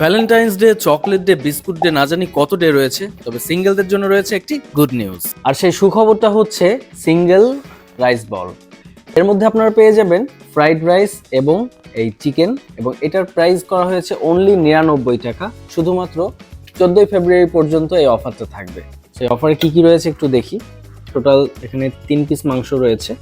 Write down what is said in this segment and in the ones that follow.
Valentine's day, chocolate day, biscuit day না জানি কত ডে রয়েছে, তবে সিঙ্গেলদের জন্য রয়েছে একটি গুড নিউজ। আর সেই সুখবরটা হচ্ছে সিঙ্গেল রাইস বল। এর মধ্যে আপনারা পেয়ে যাবেন ফ্রাইড রাইস এবং এই চিকেন, এবং এটার প্রাইস করা হয়েছে অনলি 99 টাকা। শুধুমাত্র 14 ফেব্রুয়ারি পর্যন্ত এই অফারটা থাকবে। সেই অফারে কি কি রয়েছে একটু দেখি। টোটাল এখানে 3 পিস মাংস রয়েছে,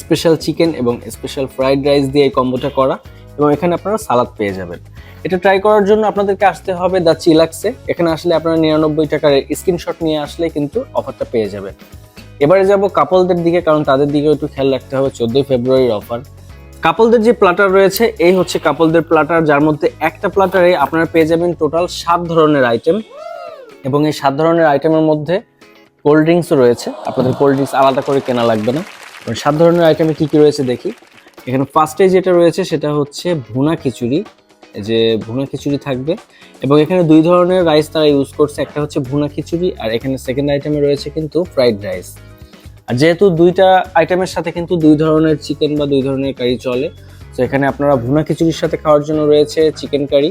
স্পেশাল চিকেন এবং স্পেশাল ফ্রাইড রাইস দিয়ে এই কম্বোটা করা, এবং এখানে আপনারা সালাদ পেয়ে যাবেন। এটা ট্রাই করার জন্য আপনাদেরকে আসতে হবে দ্য চিলাক্সে। এখানে আসলে আপনারা 99 টাকার স্ক্রিনশট নিয়ে আসলে কিন্তু অফারটা পেয়ে যাবেন। এবারে যাব কাপলদের দিকে, কারণ তাদের দিকে একটু খেয়াল রাখতে হবে। 14 ফেব্রুয়ারির অফার। কাপলদের যে প্ল্যাটার রয়েছে, এই হচ্ছে কাপলদের প্ল্যাটার, যার মধ্যে একটা প্ল্যাটারে আপনারা পেয়ে যাবেন টোটাল 7 ধরনের আইটেম, এবং এই 7 ধরনের আইটেমের মধ্যে কোল্ড ড্রিঙ্কসও রয়েছে। আপনাদের কোল্ড ড্রিঙ্কস আলাদা করে কেনা লাগবে না। 7 ধরনের আইটেমে কি কি রয়েছে দেখি। এখানে ফার্স্টে যেটা রয়েছে সেটা হচ্ছে ভুনা খিচুড়ি। যে ভুনা খিচুড়ি থাকবে, এবং এখানে 2 ধরনের রাইস তারা ইউজ করছে। একটা হচ্ছে ভুনা খিচুড়ি, আর এখানে সেকেন্ড আইটেমে রয়েছে কিন্তু ফ্রাইড রাইস। আর যেহেতু 2টা আইটেমের সাথে কিন্তু 2 ধরনের চিকেন বা 2 ধরনের কারি চলে, তো এখানে আপনারা ভুনা খিচুড়ির সাথে খাওয়ার জন্য রয়েছে চিকেন কারি।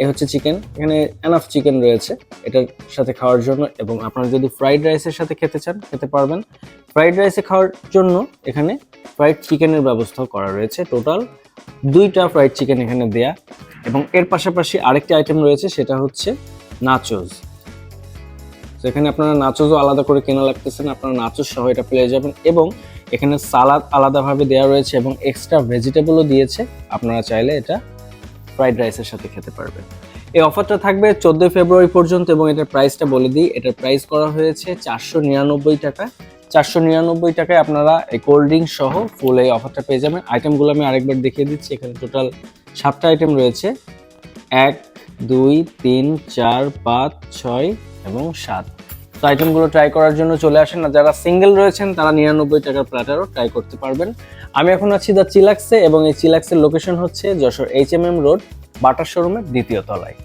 এই হচ্ছে চিকেন, এখানে এনাফ চিকেন রয়েছে এটার সাথে খাওয়ার জন্য, এবং আপনারা যদি ফ্রাইড রাইসের সাথে খেতে চান খেতে পারবেন। ফ্রাইড রাইসে খাওয়ার জন্য এখানে ফ্রাইড চিকেনের ব্যবস্থাও করা রয়েছে। টোটাল 2টা ফ্রাইড চিকেন এখানে দেয়া, এবং এর পাশাপাশি আরেকটি আইটেম রয়েছে, সেটা হচ্ছে নাচোস। তো এখানে আপনারা নাচোসও আলাদা করে কেনা লাগতেছে না, আপনারা নাচোস সহ এটা পেয়ে যাবেন। এবং এখানে সালাদ আলাদাভাবে দেওয়া রয়েছে, এবং এক্সট্রা ভেজিটেবলও দিয়েছে। আপনারা চাইলে এটা ফ্রাইড রাইসের সাথে খেতে পারবেন। এই অফারটা থাকবে 14 ফেব্রুয়ারি পর্যন্ত, এবং এটার প্রাইসটা বলে দিই। এটার প্রাইস করা হয়েছে 499 টাকা। 499 টাকায় আপনারা এই কোল্ড ড্রিঙ্কস সহ ফুল এই অফারটা পেয়ে যাবেন। আইটেমগুলো আমি আরেকবার দেখিয়ে দিচ্ছি। এখানে টোটাল 7টা আইটেম রয়েছে, 1, 2, 3, 4, 5, 6 এবং 7। তো আইটেমগুলো ট্রাই করার জন্য চলে আসেন। আর যারা সিঙ্গেল রয়েছেন তারা 99 টাকার প্ল্যাটারও ট্রাই করতে পারবেন। আমি এখন আছি দ্য চিলাক্সে, এবং এই চিলাক্সের লোকেশন হচ্ছে যশোর HMM রোড, বাটার শোরুমের 2য় তলায়।